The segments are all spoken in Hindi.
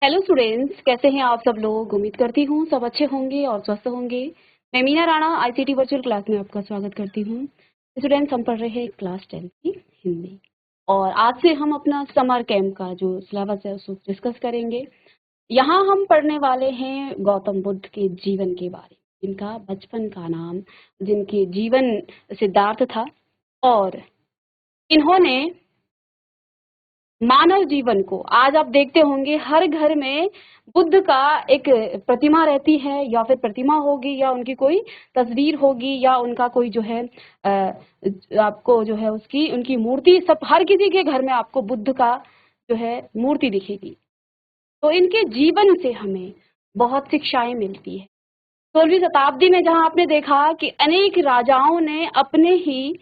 हेलो स्टूडेंट्स, कैसे हैं आप सब लोग। उम्मीद करती हूँ सब अच्छे होंगे और स्वस्थ होंगे। मैं Meena Rana ICT virtual class में आपका स्वागत करती हूँ। स्टूडेंट्स, हम पढ़ रहे हैं क्लास 10 की हिंदी और आज से हम अपना समर कैंप का जो सिलेबस है उसको डिस्कस करेंगे। यहाँ हम पढ़ने वाले हैं गौतम बुद्ध के जीवन के बारे में, जिनका बचपन का नाम, जिनके जीवन सिद्धार्थ था और इन्होंने मानव जीवन को, आज आप देखते होंगे हर घर में बुद्ध का एक प्रतिमा रहती है या फिर प्रतिमा होगी या उनकी कोई तस्वीर होगी या उनका कोई जो है आपको जो है उसकी उनकी मूर्ति, सब हर किसी के घर में आपको बुद्ध का जो है मूर्ति दिखेगी। तो इनके जीवन से हमें बहुत शिक्षाएं मिलती है। 16वीं शताब्दी में जहां आपने देखा कि अनेक राजाओं ने अपने ही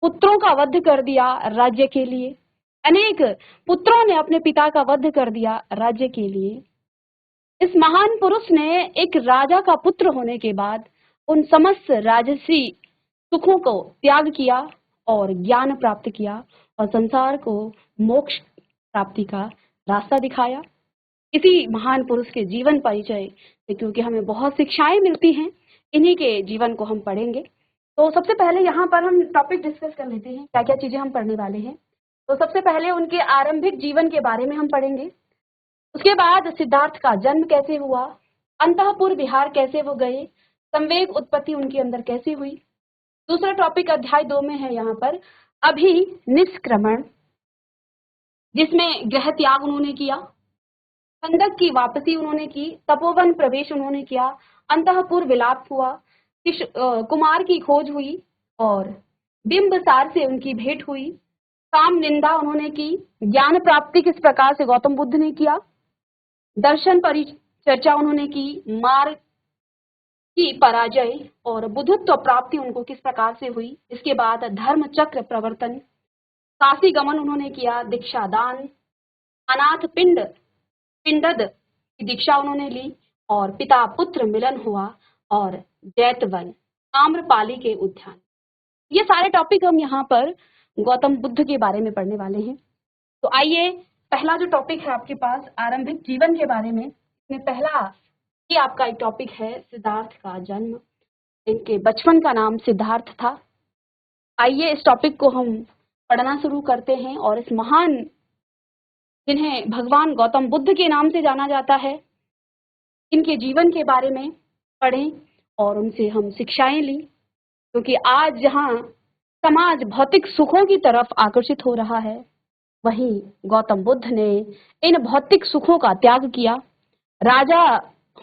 पुत्रों का वध कर दिया राज्य के लिए, अनेक पुत्रों ने अपने पिता का वध कर दिया राज्य के लिए। इस महान पुरुष ने एक राजा का पुत्र होने के बाद उन समस्त राजसी सुखों को त्याग किया और ज्ञान प्राप्त किया और संसार को मोक्ष प्राप्ति का रास्ता दिखाया। इसी महान पुरुष के जीवन परिचय से, क्योंकि हमें बहुत शिक्षाएं मिलती हैं, इन्हीं के जीवन को हम पढ़ेंगे। तो सबसे पहले यहाँ पर हम टॉपिक डिस्कस कर लेते हैं, क्या क्या चीजें हम पढ़ने वाले हैं। तो सबसे पहले उनके आरंभिक जीवन के बारे में हम पढ़ेंगे। उसके बाद सिद्धार्थ का जन्म कैसे हुआ, अंतःपुर विहार कैसे वो गए, संवेग उत्पत्ति उनके अंदर कैसे हुई। दूसरा टॉपिक अध्याय 2 में है यहाँ पर अभिनिष्क्रमण, जिसमें गृह त्याग उन्होंने किया, खंडक की वापसी उन्होंने की, तपोवन प्रवेश उन्होंने किया, अंतःपुर विलाप हुआ, कुमार की खोज हुई और बिंबसार से उनकी भेंट हुई, काम निंदा उन्होंने की, ज्ञान प्राप्ति किस प्रकार से गौतम बुद्ध ने किया, दर्शन परिचर्चा उन्होंने की, मार्ग की पराजय और बुद्धत्व प्राप्ति उनको किस प्रकार से हुई। इसके बाद धर्म चक्र प्रवर्तन, काशी गमन उन्होंने किया, दीक्षा दान, अनाथ पिंडद की दीक्षा उन्होंने ली और पिता पुत्र मिलन हुआ और जैतवन, आम्रपाली के उद्यान। ये सारे टॉपिक हम यहाँ पर गौतम बुद्ध के बारे में पढ़ने वाले हैं। तो आइए, पहला जो टॉपिक है आपके पास आरंभिक जीवन के बारे में, इसमें पहला ये आपका एक टॉपिक है सिद्धार्थ का जन्म। इनके बचपन का नाम सिद्धार्थ था। आइए इस टॉपिक को हम पढ़ना शुरू करते हैं और इस महान, जिन्हें भगवान गौतम बुद्ध के नाम से जाना जाता है, इनके जीवन के बारे में पढ़ें और उनसे हम शिक्षाएं ली। क्योंकि आज जहां समाज भौतिक सुखों की तरफ आकर्षित हो रहा है, वहीं गौतम बुद्ध ने इन भौतिक सुखों का त्याग किया। राजा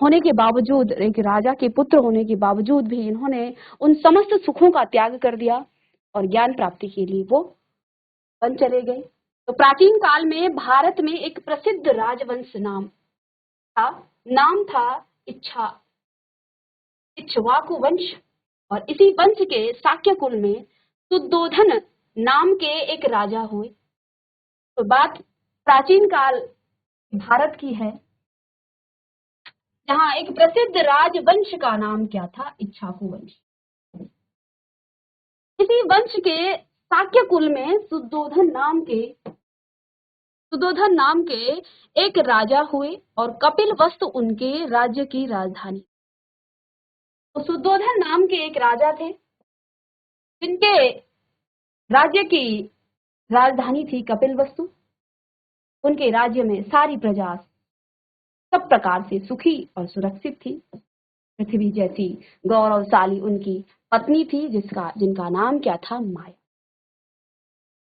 होने के बावजूद, एक राजा के पुत्र होने के बावजूद भी इन्होंने उन समस्त सुखों का त्याग कर दिया और ज्ञान प्राप्ति के लिए वो वन चले गए। तो प्राचीन काल में भारत में एक प्रसिद्ध राजवंश नाम था इक्ष्वाकु वंश और इसी वंश के शाक्य कुल में शुद्धोधन नाम के एक राजा हुए। तो बात प्राचीन काल भारत की है, जहां एक प्रसिद्ध राजवंश का नाम क्या था, इक्ष्वाकु वंश। इसी वंश के शाक्य कुल में शुद्धोधन नाम के एक राजा हुए और कपिलवस्तु उनके राज्य की राजधानी। तो शुद्धोधन नाम के एक राजा थे, जिनके राज्य की राजधानी थी कपिलवस्तु। उनके राज्य में सारी प्रजा सब प्रकार से सुखी और सुरक्षित थी। पृथ्वी जैसी गौरवशाली उनकी पत्नी थी, जिनका नाम क्या था, माया।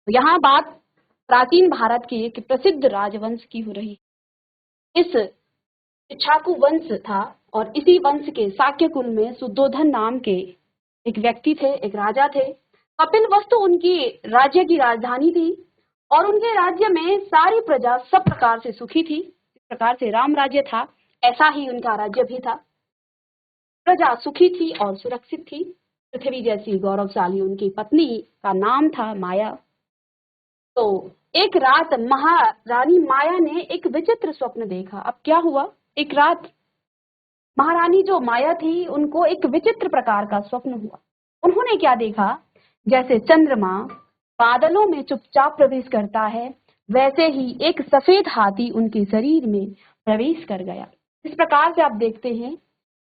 तो यहाँ बात प्राचीन भारत के एक प्रसिद्ध राजवंश की हो रही। इस इक्ष्वाकु वंश था और इसी वंश के शाक्य कुल में शुद्धोधन नाम के एक व्यक्ति थे, एक राजा थे। कपिलवस्तु उनकी राज्य की राजधानी थी और उनके राज्य में सारी प्रजा सब प्रकार से सुखी थी। इस प्रकार से राम राज्य था, ऐसा ही उनका राज्य भी था। प्रजा सुखी थी और सुरक्षित थी। पृथ्वी जैसी गौरवशाली उनकी पत्नी का नाम था माया। तो एक रात महारानी माया ने एक विचित्र स्वप्न देखा। अब क्या हुआ, एक रात महारानी जो माया थी, उनको एक विचित्र प्रकार का स्वप्न हुआ। उन्होंने क्या देखा, जैसे चंद्रमा बादलों में चुपचाप प्रवेश करता है, वैसे ही एक सफेद हाथी उनके शरीर में प्रवेश कर गया। इस प्रकार से आप देखते हैं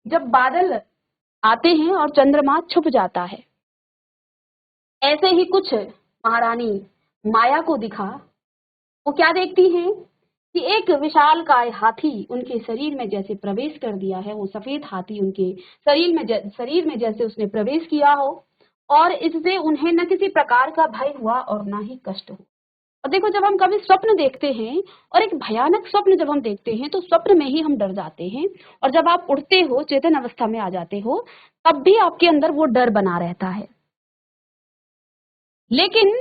जब बादल आते हैं और चंद्रमा छुप जाता है, ऐसे ही कुछ महारानी माया को दिखा। वो क्या देखती हैं कि एक विशालकाय हाथी उनके शरीर में जैसे प्रवेश कर दिया है। वो सफेद हाथी उनके शरीर में जैसे उसने प्रवेश किया हो, और इससे उन्हें न किसी प्रकार का भय हुआ और ना ही कष्ट हुआ। और देखो, जब हम कभी स्वप्न देखते हैं और एक भयानक स्वप्न जब हम देखते हैं तो स्वप्न में ही हम डर जाते हैं, और जब आप उठते हो, चेतन अवस्था में आ जाते हो, तब भी आपके अंदर वो डर बना रहता है। लेकिन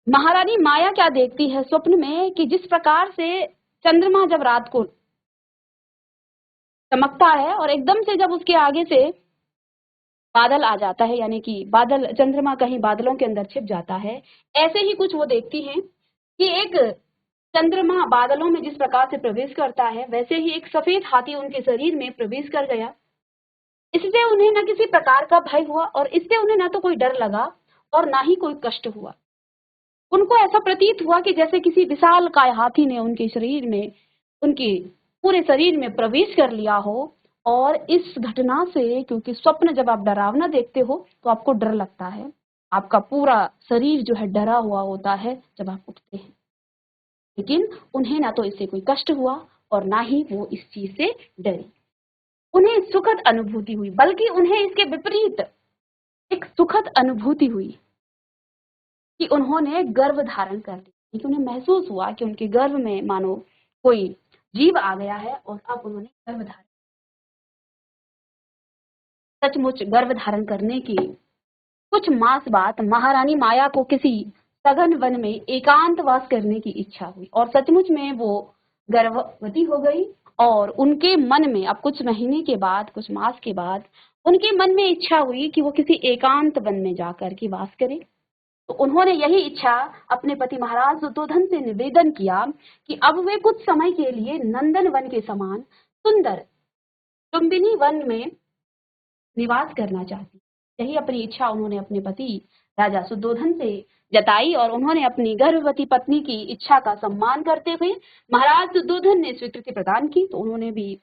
महारानी माया क्या देखती है स्वप्न में कि जिस प्रकार से चंद्रमा जब रात को चमकता है और एकदम से जब उसके आगे से बादल आ जाता है, यानी कि बादल, चंद्रमा कहीं बादलों के अंदर छिप जाता है, ऐसे ही कुछ वो देखती हैं कि एक चंद्रमा बादलों में जिस प्रकार से प्रवेश करता है, वैसे ही एक सफेद हाथी उनके शरीर में प्रवेश कर गया। इससे उन्हें न किसी प्रकार का भय हुआ, और इससे उन्हें ना तो कोई डर लगा और ना ही कोई कष्ट हुआ। उनको ऐसा प्रतीत हुआ कि जैसे किसी विशालकाय हाथी ने उनके शरीर में, उनके पूरे शरीर में प्रवेश कर लिया हो। और इस घटना से, क्योंकि स्वप्न जब आप डरावना देखते हो तो आपको डर लगता है, आपका पूरा शरीर जो है डरा हुआ होता है जब आप उठते हैं। लेकिन उन्हें ना तो इससे कोई कष्ट हुआ और ना ही वो इस चीज से डरी। उन्हें सुखद अनुभूति हुई, बल्कि उन्हें इसके विपरीत एक सुखद अनुभूति हुई कि उन्होंने गर्भ धारण कर लिया। कि उन्हें महसूस हुआ कि उनके गर्भ में मानो कोई जीव आ गया है और अब उन्होंने गर्भ धारण, सचमुच गर्भ धारण करने की कुछ मास बाद महारानी माया को किसी सघन वन में एकांतवास करने की इच्छा हुई, और सचमुच में वो गर्भवती हो गई। और उनके मन में अब कुछ महीने के बाद, कुछ मास के बाद, उनके मन में इच्छा हुई कि वो किसी एकांत वन में जाकर के वास करे। तो उन्होंने यही इच्छा अपने पति महाराज शुद्धोधन से निवेदन किया कि अब वे कुछ समय के लिए नंदन वन के समान सुंदर लुम्बिनी वन में निवास करना चाहती। यही अपनी इच्छा उन्होंने अपने पति राजा शुद्धोधन से जताई, और उन्होंने अपनी गर्भवती पत्नी की इच्छा का सम्मान करते हुए महाराज शुद्धोधन ने स्वीकृति प्रदान की। तो उन्होंने भी,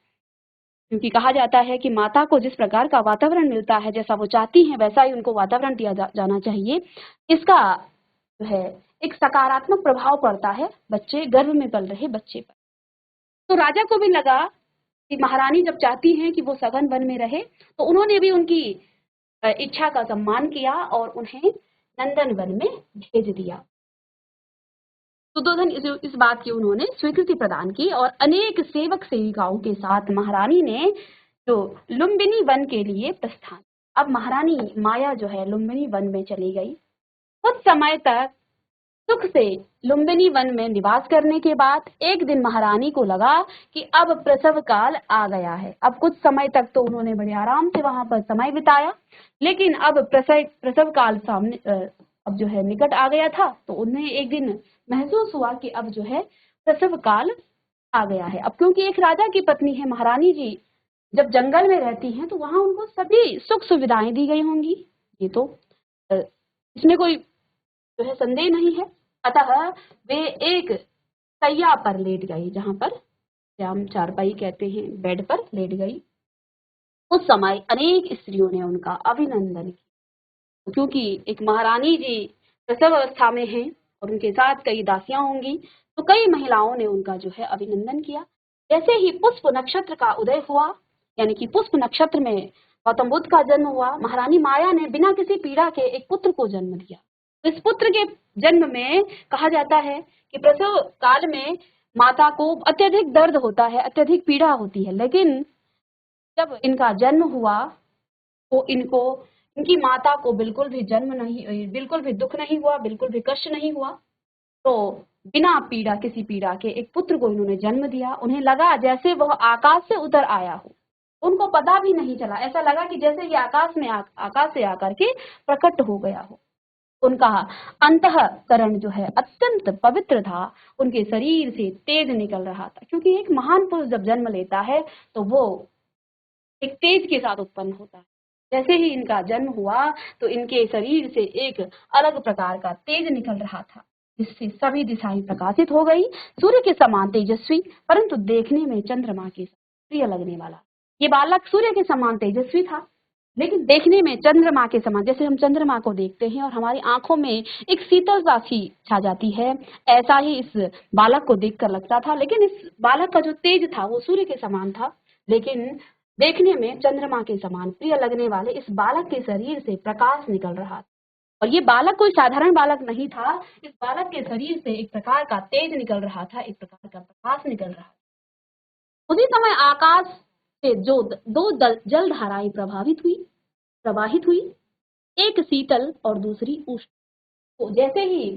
क्योंकि कहा जाता है कि माता को जिस प्रकार का वातावरण मिलता है, जैसा वो चाहती हैं वैसा ही उनको वातावरण दिया जाना चाहिए। इसका जो है एक सकारात्मक प्रभाव पड़ता है बच्चे, गर्भ में पल रहे बच्चे पर। तो राजा को भी लगा कि महारानी जब चाहती हैं कि वो सघन वन में रहे, तो उन्होंने भी उनकी इच्छा का सम्मान किया और उन्हें नंदन वन में भेज दिया। शुद्धोधन इस बात की उन्होंने स्वीकृति प्रदान की, और अनेक सेवक सेविकाओं के साथ महारानी ने जो लुम्बिनी वन के लिए प्रस्थान। अब महारानी माया जो है लुम्बिनी वन में चली गई। कुछ समय तक सुख से लुम्बिनी वन में निवास करने के बाद एक दिन महारानी को लगा कि अब प्रसव काल आ गया है। अब कुछ समय तक तो उन्होंने बड़े आराम से वहां पर समय बिताया, लेकिन अब प्रसव काल सामने अब जो है निकट आ गया था। तो उन्हें एक दिन महसूस हुआ कि अब जो है प्रसव काल आ गया है। अब क्योंकि एक राजा की पत्नी है, महारानी जी जब जंगल में रहती हैं तो वहां उनको सभी सुख सुविधाएं दी गई होंगी, ये तो इसमें कोई जो है संदेह नहीं है। अतः वे एक सैया पर लेट गई, जहां पर हम चारपाई कहते हैं, बेड पर लेट गई। उस समय अनेक स्त्रियों ने उनका अभिनंदन किया, क्योंकि एक महारानी जी प्रसव अवस्था में हैं और उनके साथ कई दासियां होंगी, तो कई महिलाओं ने उनका जो है अभिनंदन किया। जैसे ही पुष्प नक्षत्र का उदय हुआ, यानी कि पुष्प नक्षत्र में गौतम बुद्ध का जन्म हुआ, महारानी माया ने बिना किसी पीड़ा के एक पुत्र को जन्म दिया। इस पुत्र के जन्म में कहा जाता है कि प्रसव काल में माता को अत्यधिक दर्द होता है, अत्यधिक पीड़ा होती है, लेकिन जब इनका जन्म हुआ तो इनकी माता को बिल्कुल भी बिल्कुल भी दुख नहीं हुआ, बिल्कुल भी कष्ट नहीं हुआ। तो बिना पीड़ा, किसी पीड़ा के एक पुत्र को इन्होंने जन्म दिया। उन्हें लगा जैसे वह आकाश से उतर आया हो, उनको पता भी नहीं चला, ऐसा लगा कि जैसे ये आकाश से आकर के प्रकट हो गया हो। उनका अंतःकरण जो है अत्यंत पवित्र था, उनके शरीर से तेज निकल रहा था, क्योंकि एक महान पुरुष जब जन्म लेता है तो वो एक तेज के साथ उत्पन्न होता है। जैसे ही इनका जन्म हुआ तो इनके शरीर से एक अलग प्रकार का तेज निकल रहा था। जिससे सभी दिशाएं प्रकाशित हो गई। सूर्य के समान तेजस्वी, परंतु देखने में चंद्रमा के प्रिय लगने वाला। ये बालक सूर्य के समान तेजस्वी था, लेकिन देखने में चंद्रमा के समान, जैसे हम चंद्रमा को देखते हैं और हमारी आंखों में एक शीतलता सी छा जाती है, ऐसा ही इस बालक को देखकर लगता था। लेकिन इस बालक का जो तेज था वो सूर्य के समान था, लेकिन देखने में चंद्रमा के समान प्रिय लगने वाले इस बालक के शरीर से प्रकाश निकल रहा था। और ये बालक कोई साधारण बालक नहीं था, इस बालक के शरीर से एक प्रकार का तेज निकल रहा था, एक प्रकार का प्रकाश निकल रहा था। उसी समय आकाश से जो दो जल धाराएं प्रवाहित हुई, एक शीतल और दूसरी उष्ण। तो जैसे ही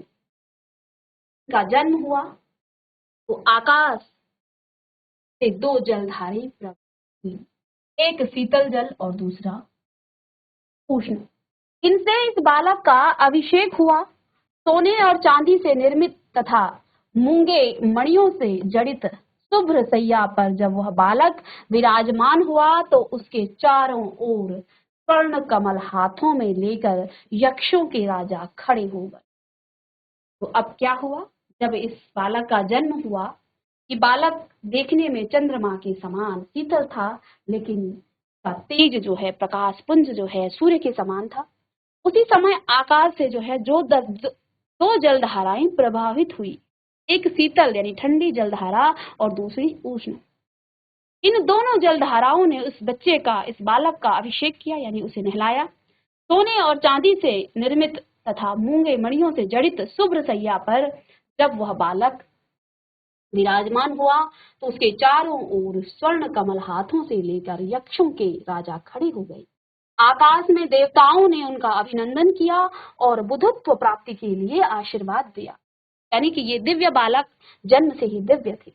का जन्म हुआ तो आकाश से दो जलधाराएं प्रवाहित हुई, एक शीतल जल और दूसरा उष्ण। इनसे इस बालक का अभिषेक हुआ। सोने और चांदी से निर्मित तथा मूंगे मणियों से जड़ित शुभ्र सैया पर जब वह बालक विराजमान हुआ तो उसके चारों ओर स्वर्ण कमल हाथों में लेकर यक्षों के राजा खड़े हो गए। तो अब क्या हुआ, जब इस बालक का जन्म हुआ, कि बालक देखने में चंद्रमा के समान शीतल था, लेकिन का तेज जो है, प्रकाश पुंज जो है, सूर्य के समान था। उसी समय आकाश से जो है दो जलधाराएं प्रभावित हुई, एक शीतल यानी ठंडी जलधारा और दूसरी उष्ण। इन दोनों जलधाराओं ने उस बच्चे का, इस बालक का अभिषेक किया, यानी उसे नहलाया। सोने और चांदी से निर्मित तथा मूंगे मणियों से जड़ित शुभ्र सैया पर जब वह बालक विराजमान हुआ तो उसके चारों ओर स्वर्ण कमल हाथों से लेकर यक्षों के राजा खड़े हो गए। आकाश में देवताओं ने उनका अभिनंदन किया और बुद्धत्व प्राप्ति के लिए आशीर्वाद दिया, यानी कि ये दिव्य बालक जन्म से ही दिव्य थे।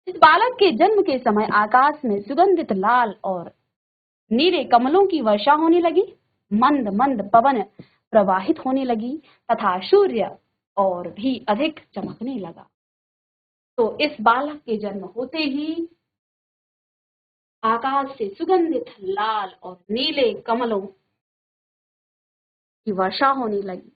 इस बालक के जन्म के समय आकाश में सुगंधित लाल और नीले कमलों की वर्षा होने लगी, मंद मंद पवन प्रवाहित होने लगी तथा सूर्य और भी अधिक चमकने लगा। तो इस बालक के जन्म होते ही आकाश से सुगंधित लाल और नीले कमलों की वर्षा होने लगी,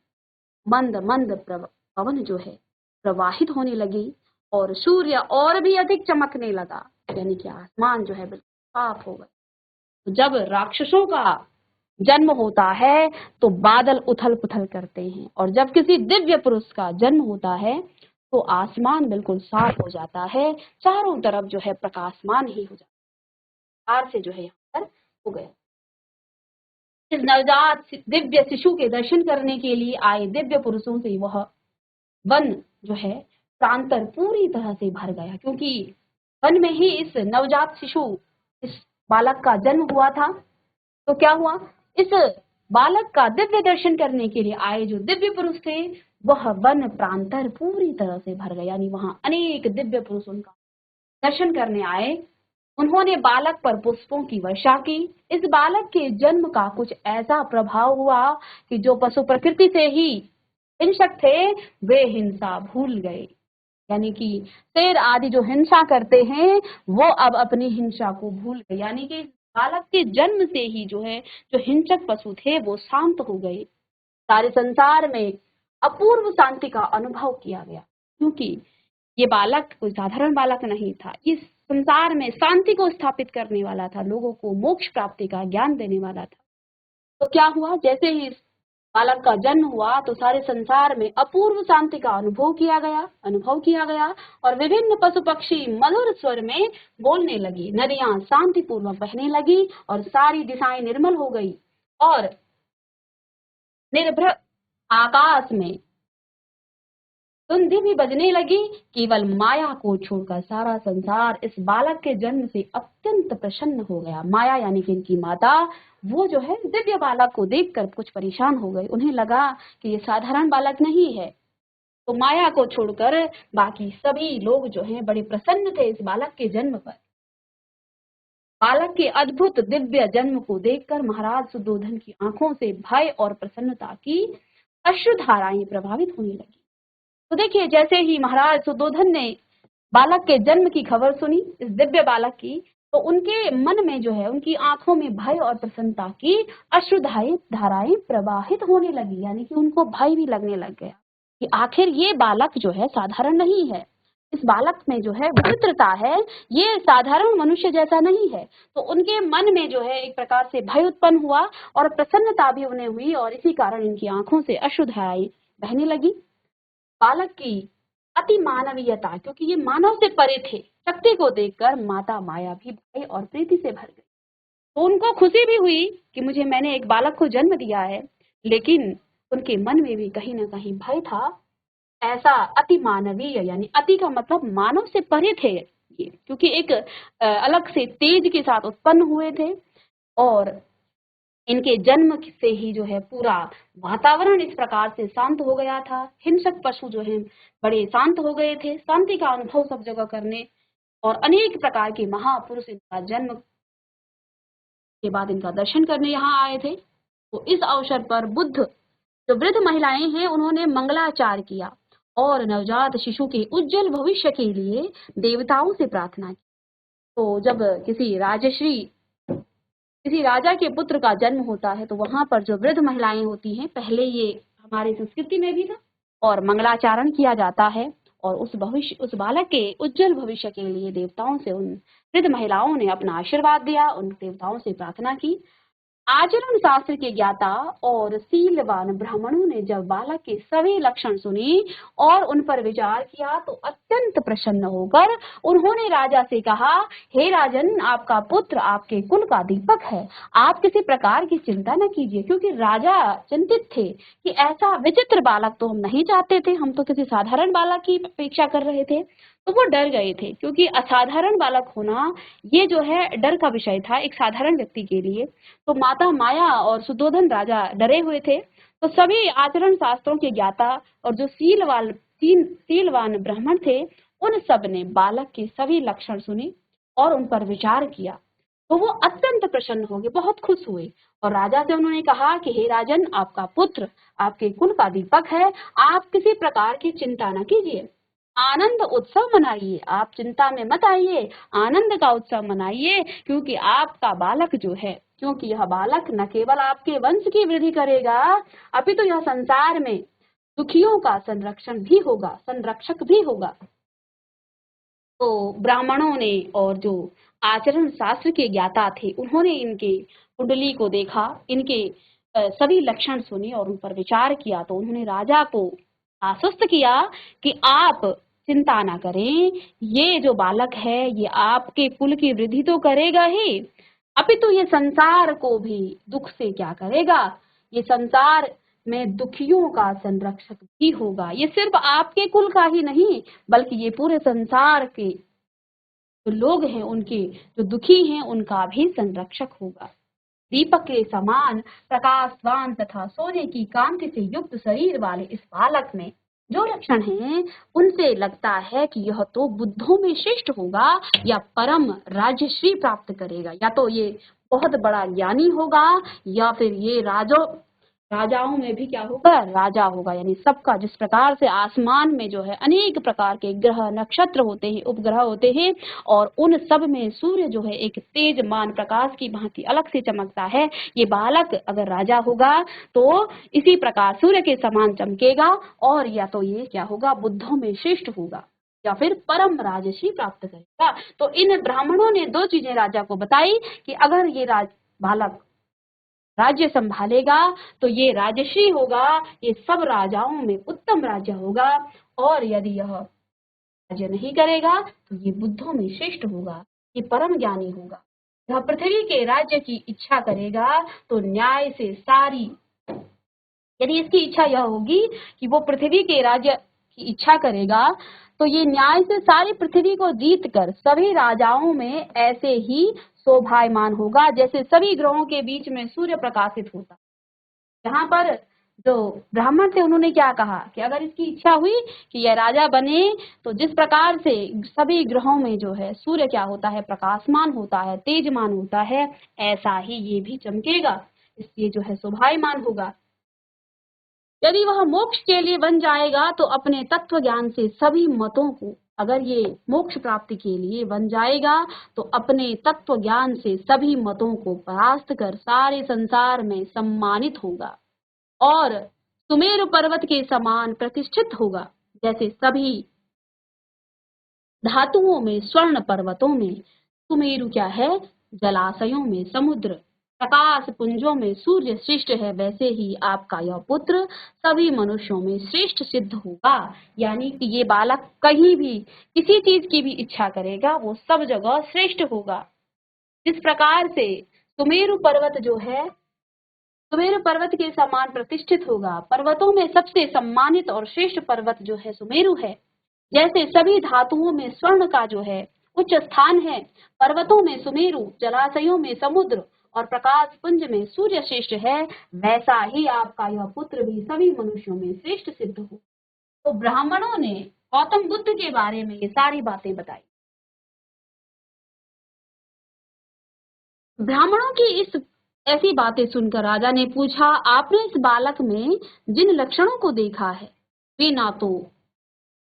मंद मंद पवन जो है प्रवाहित होने लगी और सूर्य और भी अधिक चमकने लगा, यानी कि आसमान जो है बिल्कुल साफ हो गया। जब राक्षसों का जन्म होता है तो बादल उथल पुथल करते हैं, और जब किसी दिव्य पुरुष का जन्म होता है तो आसमान बिल्कुल साफ हो जाता है, चारों तरफ जो है प्रकाशमान ही हो जाता है। से जो है यहाँ पर हो गया। इस नवजात दिव्य शिशु के दर्शन करने के लिए आए दिव्य पुरुषों से वह वन जो है प्रांतर पूरी तरह से भर गया, क्योंकि वन में ही इस नवजात शिशु, इस बालक का जन्म हुआ था। तो क्या हुआ, इस बालक का दिव्य दर्शन करने के लिए आए जो दिव्य पुरुष थे वह वन प्रांतर पूरी तरह से भर गया, यानी वहां अनेक दिव्य पुरुष उनका दर्शन करने आए। उन्होंने बालक पर पुष्पों की वर्षा की। इस बालक के जन्म का कुछ ऐसा प्रभाव हुआ कि जो पशु प्रकृति से ही हिंसक थे वे हिंसा भूल गए, यानी कि शेर आदि जो हिंसा करते हैं वो अब अपनी हिंसा को भूल गए, यानी कि बालक के जन्म से ही जो है जो हिंसक पशु थे वो शांत हो गए। सारे संसार में अपूर्व शांति का अनुभव किया गया, क्योंकि ये बालक कोई साधारण बालक नहीं था, इस संसार में शांति को स्थापित करने वाला था, लोगों को मोक्ष प्राप्ति का ज्ञान देने वाला था। तो क्या हुआ, जैसे ही इस बालक का जन्म हुआ तो सारे संसार में अपूर्व शांति का अनुभव किया गया और विभिन्न पशु पक्षी मधुर स्वर में बोलने लगी, नदियां शांतिपूर्वक बहने लगी और सारी दिशाएं निर्मल हो गई और निर्भय आकाश में धुंधी भी बजने लगी। केवल माया को छोड़कर सारा संसार इस बालक के जन्म से अत्यंत प्रसन्न हो गया। माया यानी कि इनकी माता, वो जो है दिव्य बालक को देखकर कुछ परेशान हो गई, उन्हें लगा कि ये साधारण बालक नहीं है। तो माया को छोड़कर बाकी सभी लोग जो हैं बड़े प्रसन्न थे इस बालक के जन्म पर। बालक के अद्भुत दिव्य जन्म को देखकर महाराज सुद्धोधन की आंखों से भय और प्रसन्नता की अश्रुधाराएं प्रभावित होने लगी। तो देखिए, जैसे ही महाराज सुद्धोधन ने बालक के जन्म की खबर सुनी, इस दिव्य बालक की, तो उनके मन में जो है, उनकी आंखों में भय और प्रसन्नता की अश्रुधाराएं प्रवाहित होने लगी, यानी कि उनको भय भी लगने लग गया। कि आखिर ये बालक जो है साधारण नहीं है, इस बालक में जो है विचित्रता है, ये साधारण मनुष्य जैसा नहीं है। तो उनके मन में जो है एक प्रकार से भय उत्पन्न हुआ और प्रसन्नता भी उन्हें हुई और इसी कारण इनकी आंखों से अश्रुधाराएं बहने लगी। बालक की अति मानवीयता, क्योंकि ये मानव से परे थे, शक्ति को देखकर माता माया भी भय और प्रीति से भर गई। तो उनको खुशी भी हुई कि मैंने एक बालक को जन्म दिया है, लेकिन उनके मन में भी कहीं ना कहीं भय था। ऐसा अति मानवीय, यानी अति का मतलब मानव से परे थे ये, क्योंकि एक अलग से तेज के साथ उत्पन्न हुए थे और इनके जन्म से ही जो है पूरा वातावरण इस प्रकार से शांत हो गया था। हिंसक पशु जो है बड़े शांत हो गए थे, शांति का अनुभव सब जगह करने, और अनेक प्रकार के महापुरुष इनका जन्म के बाद इनका दर्शन करने यहाँ आए थे। तो इस अवसर पर बुद्ध, जो वृद्ध महिलाएं हैं, उन्होंने मंगलाचार किया और नवजात शिशु के उज्जवल भविष्य के लिए देवताओं से प्रार्थना की। तो जब किसी राजा के पुत्र का जन्म होता है तो वहां पर जो वृद्ध महिलाएं होती हैं, पहले ये हमारी संस्कृति में भी था, और मंगलाचारण किया जाता है और उस बालक के उज्जवल भविष्य के लिए देवताओं से उन वृद्ध महिलाओं ने अपना आशीर्वाद दिया, उन देवताओं से प्रार्थना की। आचरण शास्त्र के ज्ञाता और शीलवान ब्राह्मणों ने जब बालक के सभी लक्षण सुनी और उन पर विचार किया तो अत्यंत प्रसन्न होकर उन्होंने राजा से कहा, हे राजन, आपका पुत्र आपके कुल का दीपक है, आप किसी प्रकार की चिंता न कीजिए। क्योंकि राजा चिंतित थे कि ऐसा विचित्र बालक तो हम नहीं चाहते थे, हम तो किसी साधारण बालक की अपेक्षा कर रहे थे। तो वो डर गए थे, क्योंकि असाधारण बालक होना ये जो है डर का विषय था एक साधारण व्यक्ति के लिए। तो माता माया और सुद्धोधन राजा डरे हुए थे। तो सभी आचरण शास्त्रों के ज्ञाता और जो शीलवान ब्राह्मण थे, उन सब ने बालक के सभी लक्षण सुने और उन पर विचार किया। तो वो अत्यंत प्रसन्न हो गए, बहुत खुश हुए और राजा से उन्होंने कहा कि हे राजन, आपका पुत्र आपके कुल का दीपक है, आप किसी प्रकार की चिंता न कीजिए, आनंद उत्सव मनाइए, आप चिंता में मत आइए, आनंद का उत्सव मनाइए, क्योंकि आपका बालक जो है, क्योंकि यह बालक न केवल आपके वंश की वृद्धि करेगा, अपितु यह संसार में दुखियों का संरक्षक भी होगा। तो ब्राह्मणों ने और जो आचरण शास्त्र के ज्ञाता थे, उन्होंने इनके कुंडली को देखा, इनके सभी लक्षण सुने और उन पर विचार किया। तो उन्होंने राजा को आश्वस्त किया कि आप चिंता ना करें, ये जो बालक है ये आपके कुल की वृद्धि तो करेगा ही, अपितु ये संसार को भी दुख से क्या करेगा, ये संसार में दुखियों का संरक्षक भी होगा। ये सिर्फ आपके कुल का ही नहीं, बल्कि ये पूरे संसार के जो लोग हैं, उनके जो दुखी हैं, उनका भी संरक्षक होगा। दीपक के समान प्रकाशवान तथा सोने की कांति से युक्त शरीर वाले इस बालक में जो लक्षण हैं, उनसे लगता है कि यह तो बुद्धों में श्रेष्ठ होगा या परम राजश्री प्राप्त करेगा, या तो ये बहुत बड़ा ज्ञानी होगा या फिर ये राजाओं में भी क्या होगा, राजा होगा। यानी सबका, जिस प्रकार से आसमान में जो है अनेक प्रकार के ग्रह नक्षत्र होते हैं, उपग्रह होते हैं, और उन सब में सूर्य जो है एक तेजमान प्रकाश की भांति अलग से चमकता है, ये बालक अगर राजा होगा तो इसी प्रकार सूर्य के समान चमकेगा, और या तो ये क्या होगा, बुद्धों में श्रेष्ठ होगा या फिर परम राजश्री प्राप्त करेगा। तो इन ब्राह्मणों ने दो चीजें राजा को बताई कि अगर ये बालक राज्य संभालेगा तो ये राजश्री होगा, ये सब राजाओं में उत्तम राज्य होगा, और यदि यह राज्य नहीं करेगा तो ये बुद्धों में श्रेष्ठ होगा, ये परम ज्ञानी होगा। यह पृथ्वी के राज्य की इच्छा करेगा तो न्याय से सारी, यदि इसकी इच्छा यह होगी कि वो पृथ्वी के राज्य की इच्छा करेगा तो ये न्याय से सारी पृथ्वी को जीत कर सभी राजाओं में ऐसे ही शोभायमान होगा जैसे सभी ग्रहों के बीच में सूर्य प्रकाशित होता। यहाँ पर जो ब्राह्मण थे उन्होंने क्या कहा कि अगर इसकी इच्छा हुई कि यह राजा बने तो जिस प्रकार से सभी ग्रहों में जो है सूर्य क्या होता है, प्रकाशमान होता है, तेजमान होता है, ऐसा ही ये भी चमकेगा, इसलिए जो है शोभायमान होगा। यदि वह मोक्ष के लिए बन जाएगा तो अपने तत्व ज्ञान से सभी मतों को, अगर ये मोक्ष प्राप्ति के लिए बन जाएगा तो अपने तत्व ज्ञान से सभी मतों को परास्त कर सारे संसार में सम्मानित होगा और सुमेरु पर्वत के समान प्रतिष्ठित होगा, जैसे सभी धातुओं में स्वर्ण, पर्वतों में सुमेरु क्या है, जलाशयों में समुद्र, प्रकाश पुंजों में सूर्य श्रेष्ठ है, वैसे ही आपका यह पुत्र सभी मनुष्यों में श्रेष्ठ सिद्ध होगा। यानी कि ये बालक कहीं भी किसी चीज की भी इच्छा करेगा वो सब जगह श्रेष्ठ होगा। जिस प्रकार से सुमेरु पर्वत जो है सुमेरु पर्वत के समान प्रतिष्ठित होगा, पर्वतों में सबसे सम्मानित और श्रेष्ठ पर्वत जो है सुमेरु है। जैसे सभी धातुओं में स्वर्ण का जो है उच्च स्थान है, पर्वतों में सुमेरु, जलाशयों में समुद्र और प्रकाश पुंज में सूर्य श्रेष्ठ है, वैसा ही आपका यह पुत्र भी सभी मनुष्यों में श्रेष्ठ सिद्ध हो। तो ब्राह्मणों ने गौतम बुद्ध के बारे में ये सारी बातें बताई। ब्राह्मणों की इस ऐसी बातें सुनकर राजा ने पूछा, आपने इस बालक में जिन लक्षणों को देखा है वे ना तो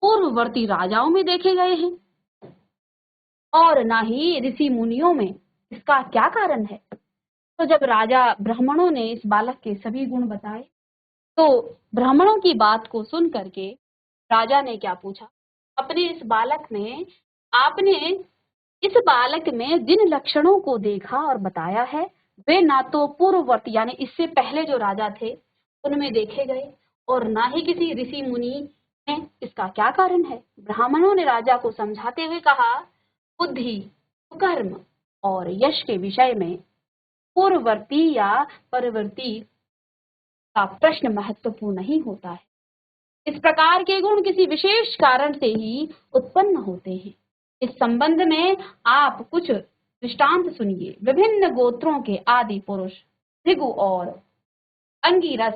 पूर्ववर्ती राजाओं में देखे गए हैं और ना ही ऋषि मुनियों में, इसका क्या कारण है? तो जब राजा ब्राह्मणों ने इस बालक के सभी गुण बताए तो ब्राह्मणों की बात को सुन करके राजा ने क्या पूछा, अपने इस बालक में आपने इस बालक में जिन लक्षणों को देखा और बताया है वे ना तो पूर्ववर्ती यानी इससे पहले जो राजा थे उनमें देखे गए और ना ही किसी ऋषि मुनि में, इसका क्या कारण है? ब्राह्मणों ने राजा को समझाते हुए कहा, बुद्धि, कर्म और यश के विषय में पूर्ववर्ती या परवर्ती का प्रश्न महत्वपूर्ण नहीं होता है। इस प्रकार के गुण किसी विशेष कारण से ही उत्पन्न होते हैं। इस संबंध में आप कुछ दृष्टांत सुनिए। विभिन्न गोत्रों के आदि पुरुष भृगु और अंगिरस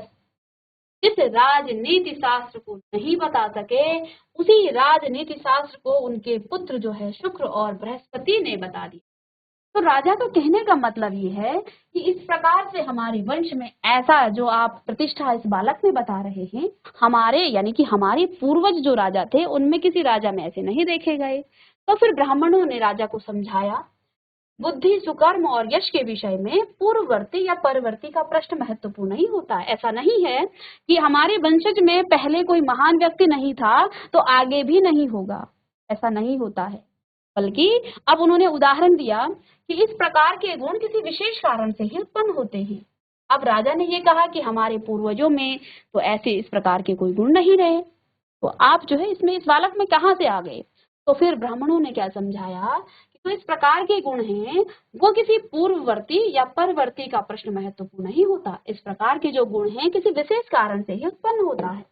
जिस राजनीति शास्त्र को नहीं बता सके, उसी राजनीति शास्त्र को उनके पुत्र जो है शुक्र और बृहस्पति ने बता दिया। तो राजा का कहने का मतलब ये है कि इस प्रकार से हमारे वंश में ऐसा जो आप प्रतिष्ठा इस बालक में बता रहे हैं, हमारे यानी कि हमारे पूर्वज जो राजा थे उनमें किसी राजा में ऐसे नहीं देखे गए। तो फिर ब्राह्मणों ने राजा को समझाया, बुद्धि, सुकर्म और यश के विषय में पूर्ववर्ती या परवर्ती का प्रश्न महत्वपूर्ण नहीं होता। ऐसा नहीं है कि हमारे वंशज में पहले कोई महान व्यक्ति नहीं था तो आगे भी नहीं होगा, ऐसा नहीं होता है। बल्कि अब उन्होंने उदाहरण दिया कि इस प्रकार के गुण किसी विशेष कारण से ही उत्पन्न होते हैं। अब राजा ने ये कहा कि हमारे पूर्वजों में तो ऐसे इस प्रकार के कोई गुण नहीं रहे, तो आप जो है इसमें इस बालक में कहाँ से आ गए? तो फिर ब्राह्मणों ने क्या समझाया कि तो इस प्रकार के गुण हैं वो किसी पूर्ववर्ती या परवर्ती का प्रश्न महत्वपूर्ण नहीं होता। इस प्रकार के जो गुण हैं किसी विशेष कारण से ही उत्पन्न होता है।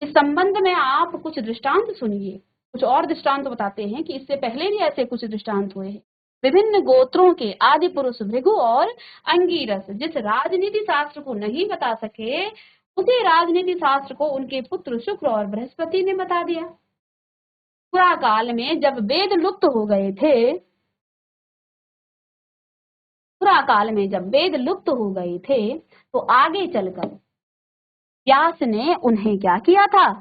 इस संबंध में आप कुछ दृष्टांत सुनिए। कुछ और दृष्टांत बताते हैं कि इससे पहले भी ऐसे कुछ दृष्टांत हुए हैं। विभिन्न गोत्रों के आदि पुरुष भृगु और अंगिरस जिस राजनीति शास्त्र को नहीं बता सके, उसी राजनीति शास्त्र को उनके पुत्र शुक्र और बृहस्पति ने बता दिया। पुरा काल में जब वेद लुप्त हो गए थे पुरा काल में जब वेद लुप्त हो गए थे तो आगे चलकर व्यास ने उन्हें क्या किया था?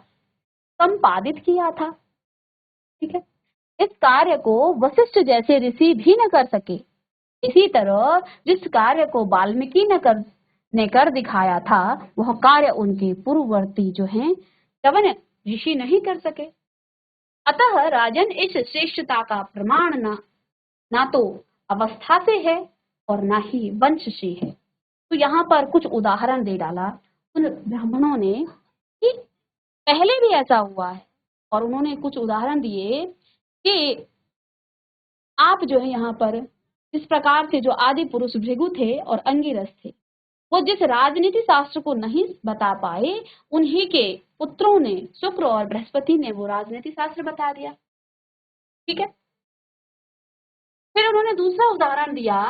संपादित किया था। ठीक है, इस कार्य को वशिष्ठ जैसे ऋषि भी न कर सके। इसी तरह जिस कार्य को वाल्मीकि ने कर दिखाया था वह कार्य उनके पूर्ववर्ती जो हैं च्यवन ऋषि नहीं कर सके। अतः राजन इस श्रेष्ठता का प्रमाण ना तो अवस्था से है और ना ही वंश से है। तो यहाँ पर कुछ उदाहरण दे डाला उन ब्राह्मणों ने कि पहले भी ऐसा हुआ है और उन्होंने कुछ उदाहरण दिए कि आप जो है यहाँ पर इस प्रकार से जो आदि पुरुष भृगु थे और अंगिरस थे वो जिस राजनीति शास्त्र को नहीं बता पाए, उन्हीं के पुत्रों ने शुक्र और बृहस्पति ने वो राजनीति शास्त्र बता दिया। ठीक है, फिर उन्होंने दूसरा उदाहरण दिया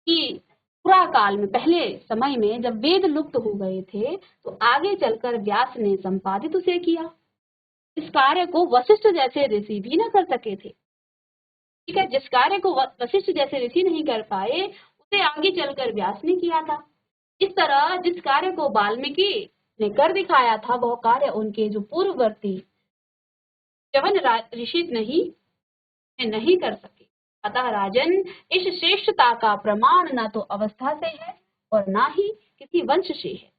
कि पुरा काल में पहले समय में जब वेद लुप्त हो गए थे तो आगे चलकर व्यास ने संपादित उसे किया। इस कार्य को वशिष्ठ जैसे ऋषि भी न कर सके थे। ठीक है, जिस कार्य को वशिष्ठ जैसे ऋषि नहीं कर पाए उसे आगे चलकर व्यास ने किया था। इस तरह जिस कार्य को वाल्मीकि ने कर दिखाया था वह कार्य उनके जो पूर्ववर्ती च्यवन ऋषि नहीं कर सके। अतः राजन इस श्रेष्ठता का प्रमाण न तो अवस्था से है और ना ही किसी वंश से है।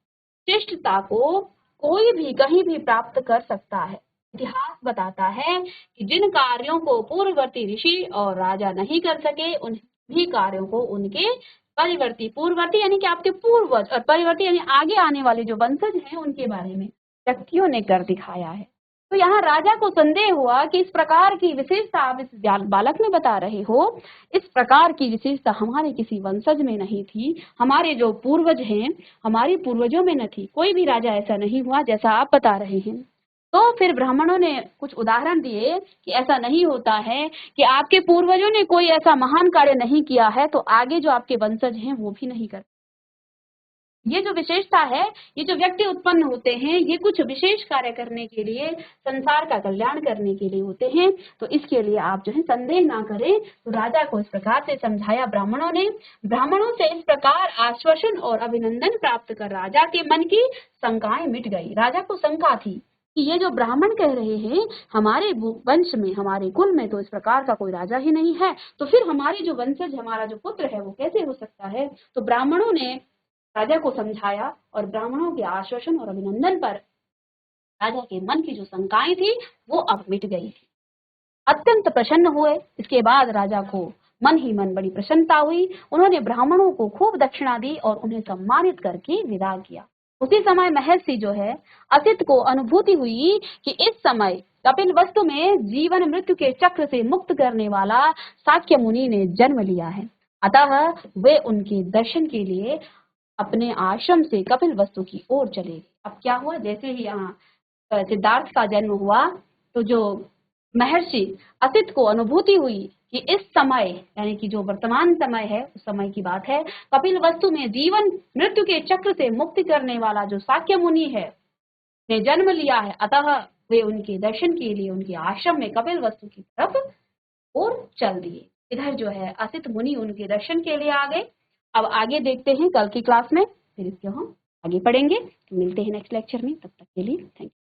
शिष्टता को कोई भी कहीं भी प्राप्त कर सकता है। इतिहास बताता है कि जिन कार्यों को पूर्ववर्ती ऋषि और राजा नहीं कर सके, उन भी कार्यों को उनके परिवर्ती, पूर्ववर्ती यानी कि आपके पूर्वज, और परिवर्ती यानी आगे आने वाले जो वंशज हैं उनके बारे में व्यक्तियों ने कर दिखाया है। तो यहाँ राजा को संदेह हुआ कि इस प्रकार की विशेषता आप इस बालक में बता रहे हो, इस प्रकार की विशेषता हमारे किसी वंशज में नहीं थी, हमारे जो पूर्वज हैं, हमारे पूर्वजों में न थी, कोई भी राजा ऐसा नहीं हुआ जैसा आप बता रहे हैं। तो फिर ब्राह्मणों ने कुछ उदाहरण दिए कि ऐसा नहीं होता है कि आपके पूर्वजों ने कोई ऐसा महान कार्य नहीं किया है तो आगे जो आपके वंशज हैं वो भी नहीं कर। ये जो विशेषता है, ये जो व्यक्ति उत्पन्न होते हैं, ये कुछ विशेष कार्य करने के लिए, संसार का कल्याण करने के लिए होते हैं। तो इसके लिए आप जो है संदेह ना करें। तो राजा को इस प्रकार से समझाया ब्राह्मणों ने। ब्राह्मणों से इस प्रकार आश्वासन और अभिनंदन प्राप्त कर राजा के मन की शंकाएं मिट गई। राजा को शंका थी कि ये जो ब्राह्मण कह रहे हैं, हमारे वंश में, हमारे कुल में तो इस प्रकार का कोई राजा ही नहीं है, तो फिर हमारे जो वंशज, हमारा जो पुत्र है वो कैसे हो सकता है। तो ब्राह्मणों ने राजा को समझाया और ब्राह्मणों के आश्वासन और अभिनंदन पर राजा के मन की जो शंकाएं थी वो अब मिट गई थी। अत्यंत प्रसन्न हुए। इसके बाद राजा को मन ही मन बड़ी प्रसन्नता हुई। उन्होंने ब्राह्मणों को खूब दक्षिणा दी और उन्हें सम्मानित करके विदा किया। उसी समय महर्षि जो है असित को अनुभूति हुई कि इस समय कपिल वस्तु में जीवन मृत्यु के चक्र से मुक्त करने वाला शाक्य मुनि ने जन्म लिया है। अतः वे उनके दर्शन के लिए अपने आश्रम से कपिल वस्तु की ओर चले। अब क्या हुआ, जैसे ही यहाँ सिद्धार्थ का जन्म हुआ तो जो महर्षि असित को अनुभूति हुई कि इस समय, यानी कि जो वर्तमान समय है उस समय की बात है, कपिल वस्तु में जीवन मृत्यु के चक्र से मुक्ति करने वाला जो शाक्य मुनि है ने जन्म लिया है। अतः वे उनके दर्शन के लिए उनके आश्रम में कपिल वस्तु की तरफ और चल दिए। इधर जो है असित मुनि उनके दर्शन के लिए आ गए। अब आगे देखते हैं कल की क्लास में, फिर इसको हम आगे पढ़ेंगे। मिलते हैं नेक्स्ट लेक्चर में, तब तक के लिए थैंक यू।